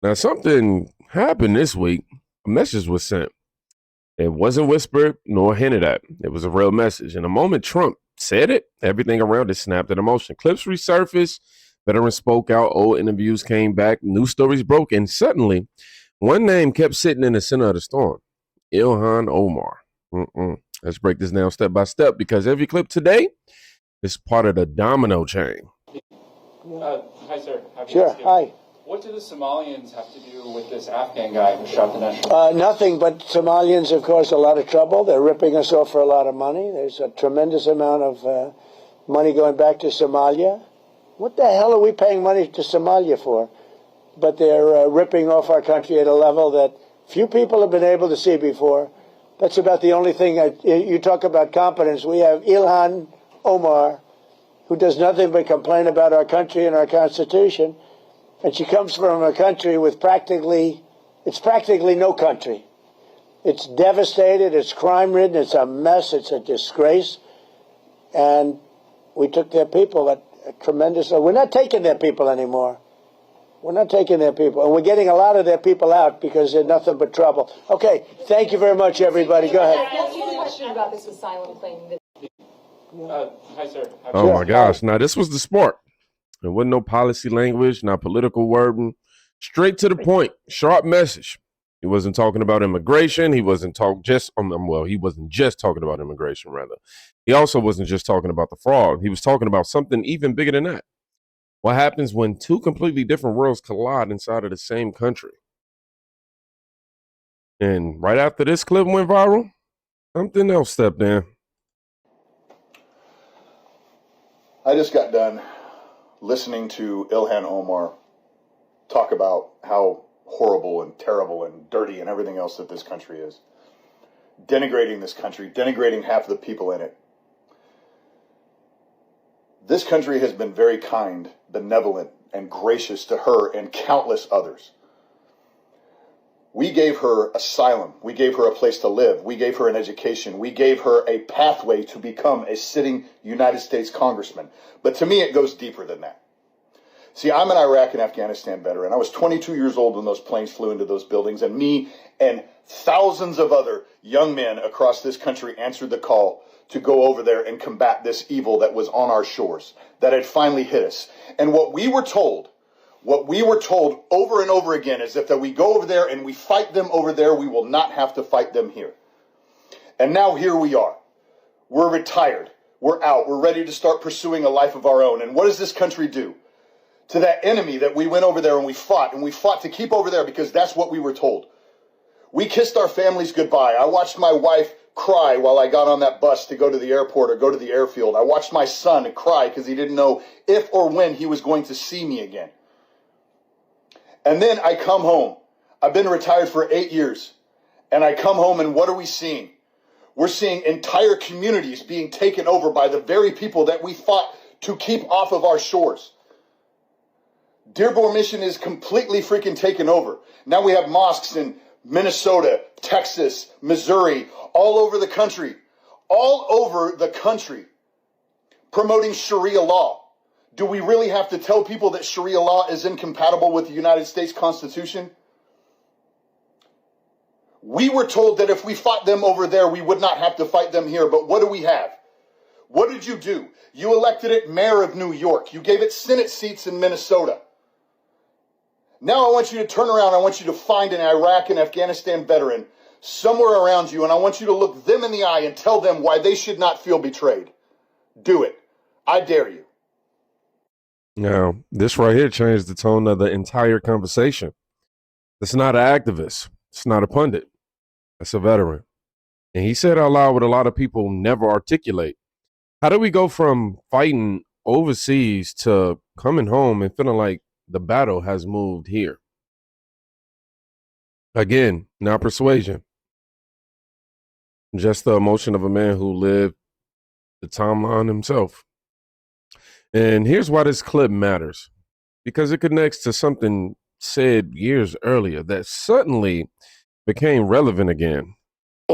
Now, something happened this week. A message was sent. It wasn't whispered nor hinted at. It was a real message. And the moment Trump said it, everything around it snapped into motion. Clips resurfaced, veterans spoke out, old interviews came back, new stories broke, and suddenly one name kept sitting in the center of the storm. Ilhan Omar. Let's break this down step by step because every clip today is part of the domino chain. Hi, sir. Sure. Hi. What do the Somalians have to do with this Afghan guy who shot the national? Nothing, but Somalians have caused a lot of trouble. They're ripping us off for a lot of money. There's a tremendous amount of money going back to Somalia. What the hell are we paying money to Somalia for? But they're ripping off our country at a level that few people have been able to see before. That's about the only thing. You talk about competence. We have Ilhan Omar, who does nothing but complain about our country and our Constitution. And she comes from a country with practically no country. It's devastated, it's crime-ridden, it's a mess, it's a disgrace. And we took their people at a tremendous... We're not taking their people anymore. We're not taking their people. And we're getting a lot of their people out because they're nothing but trouble. Okay, thank you very much, everybody. Go ahead. Can I ask you a question about this asylum claim? Hi, sir. Oh, my gosh. Now, this was the spark. There wasn't no policy language, not political wording. Straight to the point. Sharp message. He wasn't talking about immigration. He wasn't he wasn't just talking about immigration, rather. He also wasn't just talking about the fraud. He was talking about something even bigger than that. What happens when two completely different worlds collide inside of the same country? And right after this clip went viral, something else stepped in. I just got done listening to Ilhan Omar talk about how horrible and terrible and dirty and everything else that this country is. Denigrating this country, denigrating half of the people in it. This country has been very kind, benevolent, and gracious to her and countless others. We gave her asylum. We gave her a place to live. We gave her an education. We gave her a pathway to become a sitting United States congressman. But to me, it goes deeper than that. See, I'm an Iraq and Afghanistan veteran. I was 22 years old when those planes flew into those buildings, and me and thousands of other young men across this country answered the call to go over there and combat this evil that was on our shores, that had finally hit us. And what we were told over and over again is that we go over there and we fight them over there, we will not have to fight them here. And now here we are. We're retired. We're out. We're ready to start pursuing a life of our own. And what does this country do to that enemy that we went over there and we fought to keep over there because that's what we were told? We kissed our families goodbye. I watched my wife cry while I got on that bus to go to the airport or go to the airfield. I watched my son cry because he didn't know if or when he was going to see me again. And then I come home. I've been retired for 8 years. And I come home and what are we seeing? We're seeing entire communities being taken over by the very people that we fought to keep off of our shores. Dearborn Mission is completely freaking taken over. Now we have mosques in Minnesota, Texas, Missouri, all over the country, promoting Sharia law. Do we really have to tell people that Sharia law is incompatible with the United States Constitution? We were told that if we fought them over there, we would not have to fight them here. But what do we have? What did you do? You elected it mayor of New York. You gave it Senate seats in Minnesota. Now I want you to turn around. I want you to find an Iraq and Afghanistan veteran somewhere around you, and I want you to look them in the eye and tell them why they should not feel betrayed. Do it. I dare you. Now, this right here changed the tone of the entire conversation. It's not an activist. It's not a pundit. It's a veteran. And he said out loud what a lot of people never articulate. How do we go from fighting overseas to coming home and feeling like the battle has moved here? Again, not persuasion. Just the emotion of a man who lived the timeline himself. And here's why this clip matters. Because it connects to something said years earlier that suddenly became relevant again.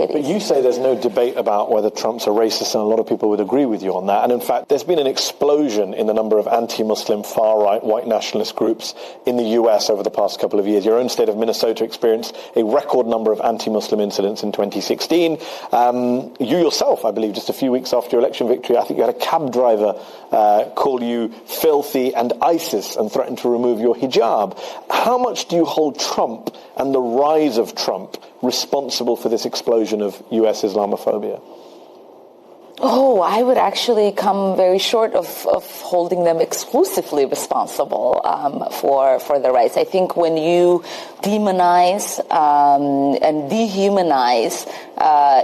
But you say there's no debate about whether Trump's a racist, and a lot of people would agree with you on that. And in fact, there's been an explosion in the number of anti-Muslim, far-right, white nationalist groups in the US over the past couple of years. Your own state of Minnesota experienced a record number of anti-Muslim incidents in 2016. You yourself, I believe, just a few weeks after your election victory, I think you had a cab driver call you filthy and ISIS and threaten to remove your hijab. How much do you hold Trump and the rise of Trump responsible for this explosion of US Islamophobia? Oh, I would actually come very short of holding them exclusively responsible for the rise. I think when you demonize and dehumanize,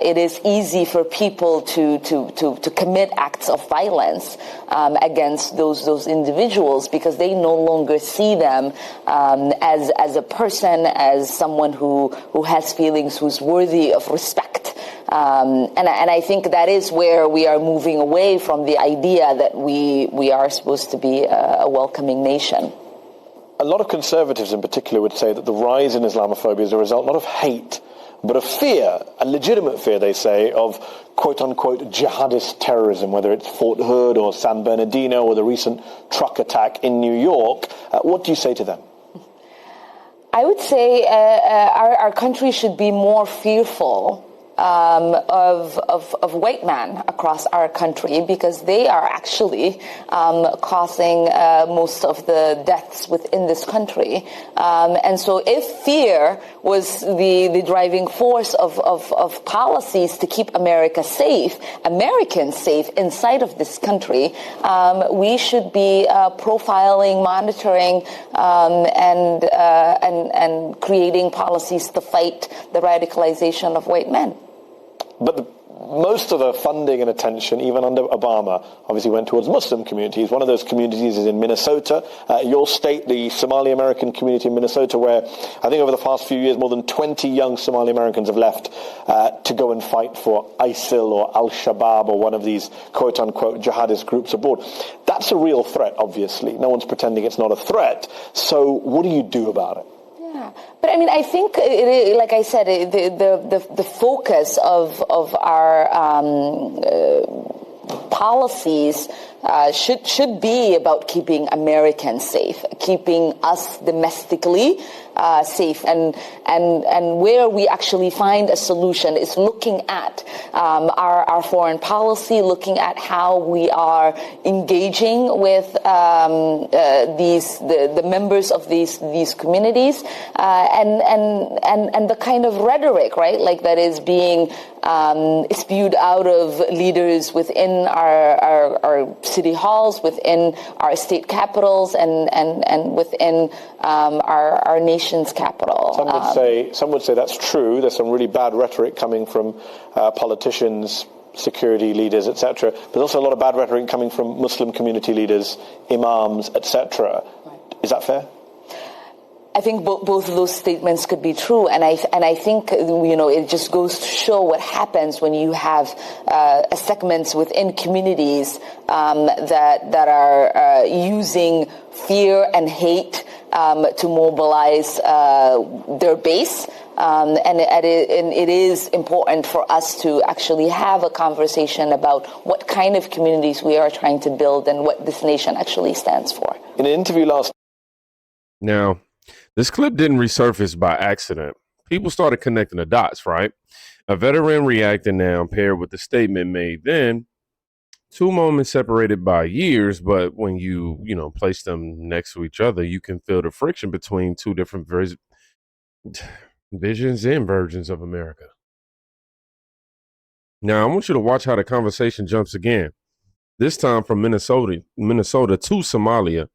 it is easy for people to commit acts of violence against those individuals, because they no longer see them as a person, as someone who has feelings, who's worthy of respect. And I think that is where we are moving away from the idea that we are supposed to be a welcoming nation. A lot of conservatives in particular would say that the rise in Islamophobia is a result not of hate, but of fear, a legitimate fear, they say, of quote-unquote jihadist terrorism, whether it's Fort Hood or San Bernardino or the recent truck attack in New York. What do you say to them? I would say our country should be more fearful of white men across our country, because they are actually causing most of the deaths within this country. And so if fear was the driving force of policies to keep America safe, Americans safe inside of this country, we should be profiling, monitoring, and creating policies to fight the radicalization of white men. But most of the funding and attention, even under Obama, obviously went towards Muslim communities. One of those communities is in Minnesota, your state, the Somali American community in Minnesota, where I think over the past few years more than 20 young Somali Americans have left to go and fight for ISIL or Al-Shabaab or one of these quote-unquote jihadist groups abroad. That's a real threat, obviously. No one's pretending it's not a threat. So what do you do about it? Yeah, but I mean, I think, like I said, the focus of our policies should be about keeping Americans safe, keeping us domestically safe, and where we actually find a solution is looking at our foreign policy, looking at how we are engaging with the members of these communities, and the kind of rhetoric, right, like that is being spewed out of leaders within our city halls, within our state capitals, and within our nation's capital. Some would say that's true. There's some really bad rhetoric coming from politicians, security leaders, etc. But also a lot of bad rhetoric coming from Muslim community leaders, imams, etc. Right. Is that fair? I think both of those statements could be true, and I think it just goes to show what happens when you have segments within communities that are using fear and hate to mobilize their base. And it is important for us to actually have a conversation about what kind of communities we are trying to build and what this nation actually stands for. In an interview Now, this clip didn't resurface by accident. People started connecting the dots, right? A veteran reacting now paired with the statement made then. Two moments separated by years, but when you place them next to each other, you can feel the friction between two different visions and versions of America. Now, I want you to watch how the conversation jumps again, this time from Minnesota to Somalia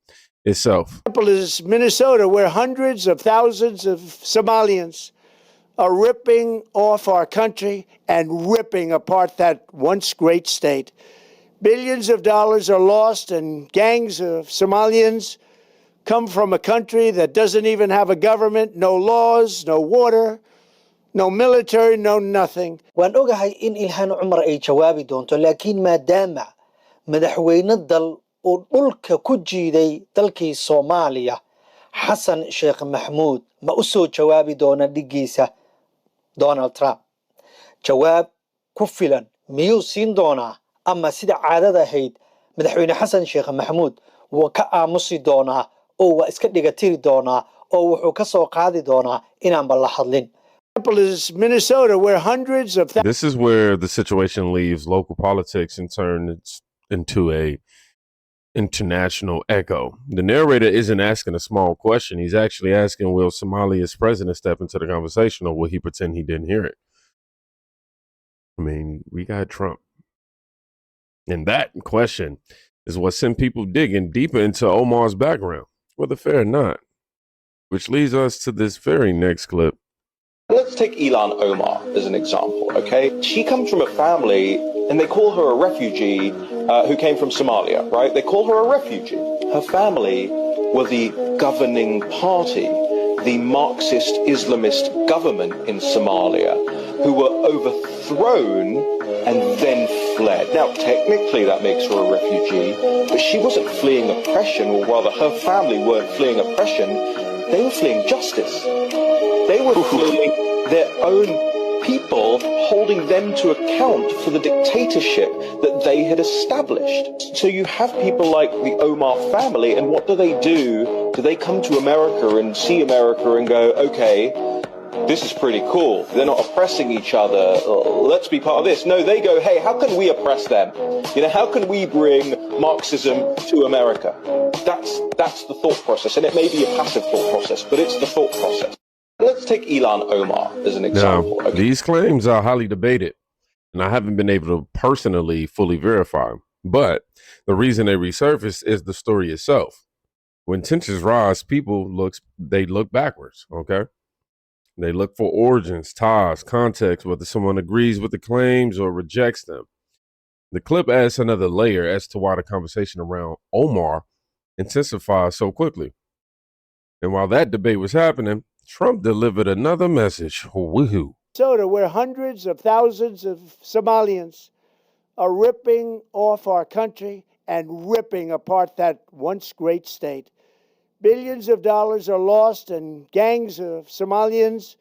itself. Example is Minnesota, where hundreds of thousands of Somalians are ripping off our country and ripping apart that once great state. Billions of dollars are lost, and gangs of Somalians come from a country that doesn't even have a government, no laws, no water, no military, no nothing. waan ogahay in Ilhan Omar ay jawaabi doonto, laakiin maadaama madaxweyne dal oo dhulka ku jiiday dalkii Soomaaliya Xasan Sheekh Maxamuud ma u soo jawaabi doona dhigiisa Donald Trump. jawaab ku filan miyuu siin doonaa ama sida caadada ahayd madaxweyne xasan sheekh maxamuud wuu ka aamusi doonaa oo waa iska dhigatiri doonaa oo wuxuu ka soo qaadi doonaa inaanba la hadlin. Is Minnesota, where hundreds of This is where the situation leaves local politics and turns into a international echo. The narrator isn't asking a small question. He's actually asking, will Somalia's president step into the conversation, or will he pretend he didn't hear it? I mean, we got Trump. And that question is what sent people digging deeper into Omar's background, whether fair or not. Which leads us to this very next clip. Let's take Ilhan Omar as an example, okay? She comes from a family, and they call her a refugee who came from Somalia, right? They call her a refugee. Her family were the governing party, the Marxist Islamist government in Somalia, who were overthrown and then fled. Now, technically that makes her a refugee, but she wasn't fleeing oppression, or rather her family weren't fleeing oppression, they were fleeing justice. They were fleeing their own people, holding them to account for the dictatorship that they had established. So you have people like the Omar family, and what do? Do they come to America and see America and go, okay, this is pretty cool. They're not oppressing each other. Let's be part of this. No, they go, hey, how can we oppress them? You know, how can we bring Marxism to America? That's the thought process, and it may be a passive thought process, but it's the thought process. Let's take Ilhan Omar as an example. Now, these claims are highly debated, and I haven't been able to personally fully verify them. But the reason they resurface is the story itself. When tensions rise, people look backwards, okay? They look for origins, ties, context, whether someone agrees with the claims or rejects them. The clip adds another layer as to why the conversation around Omar intensified so quickly. And while that debate was happening, Trump delivered another message. Woohoo. Minnesota, where hundreds of thousands of Somalians are ripping off our country and ripping apart that once great state. Billions of dollars are lost, and gangs of Somalians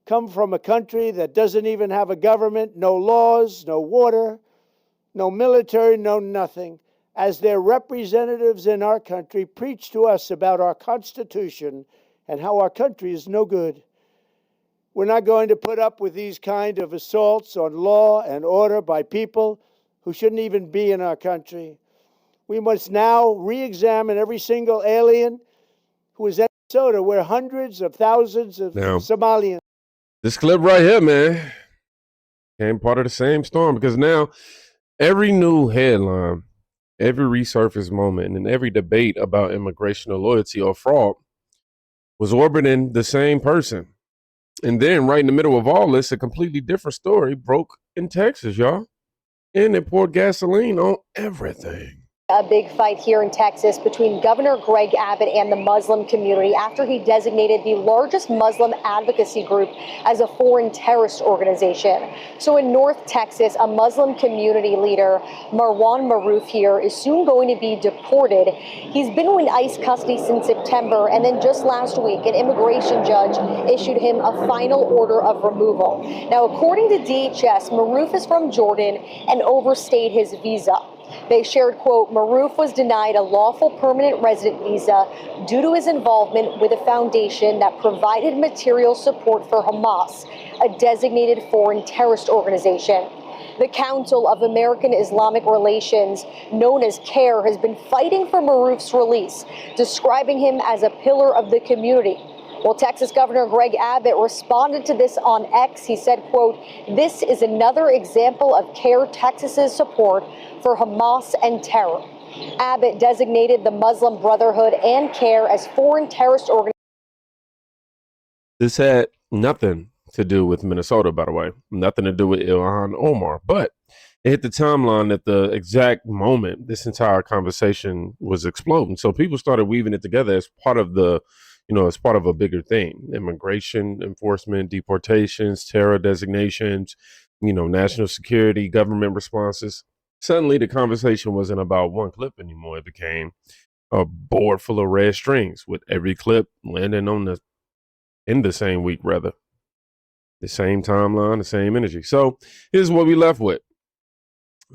come from a country that doesn't even have a government, no laws, no water, no military, no nothing. As their representatives in our country preach to us about our Constitution and how our country is no good. We're not going to put up with these kind of assaults on law and order by people who shouldn't even be in our country. We must now re-examine every single alien who is in Minnesota, where hundreds of thousands of Somalians. This clip right here, man, came part of the same storm, because now every new headline, every resurface moment, and every debate about immigration or loyalty or fraud was orbiting the same person. And then right in the middle of all this, a completely different story broke in Texas, y'all. And it poured gasoline on everything. A big fight here in Texas between Governor Greg Abbott and the Muslim community after he designated the largest Muslim advocacy group as a foreign terrorist organization. So in North Texas, a Muslim community leader, Marwan Maroof here, is soon going to be deported. He's been in ICE custody since September, and then just last week, an immigration judge issued him a final order of removal. Now, according to DHS, Maroof is from Jordan and overstayed his visa. They shared, quote, Maroof was denied a lawful permanent resident visa due to his involvement with a foundation that provided material support for Hamas, a designated foreign terrorist organization. The Council of American Islamic Relations, known as CARE, has been fighting for Maroof's release, describing him as a pillar of the community. Well, Texas Governor Greg Abbott responded to this on X. He said, quote, this is another example of CARE Texas's support for Hamas and terror. Abbott designated the Muslim Brotherhood and CARE as foreign terrorist organizations. This had nothing to do with Minnesota, by the way. Nothing to do with Ilhan Omar. But it hit the timeline at the exact moment this entire conversation was exploding. So people started weaving it together as part of the as part of a bigger thing: immigration enforcement, deportations, terror designations, national security, government responses. Suddenly, the conversation wasn't about one clip anymore. It became a board full of red strings, with every clip landing in the same week, rather. The same timeline, the same energy. So here's what we left with.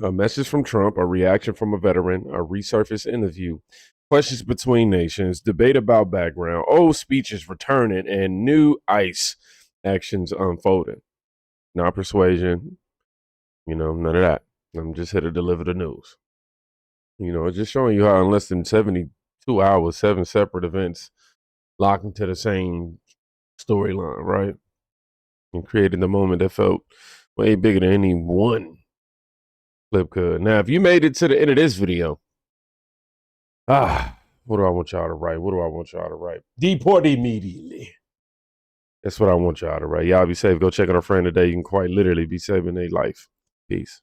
A message from Trump, a reaction from a veteran, a resurfaced interview, questions between nations, debate about background, old speeches returning, and new ICE actions unfolding. Not persuasion, none of that. I'm just here to deliver the news. Just showing you how in less than 72 hours, 7 separate events locked into the same storyline, right? And creating the moment that felt way bigger than any one clip could. Now, if you made it to the end of this video, what do I want y'all to write? What do I want y'all to write? Deport immediately. That's what I want y'all to write. Y'all be safe. Go check on a friend today. You can quite literally be saving their life. Peace.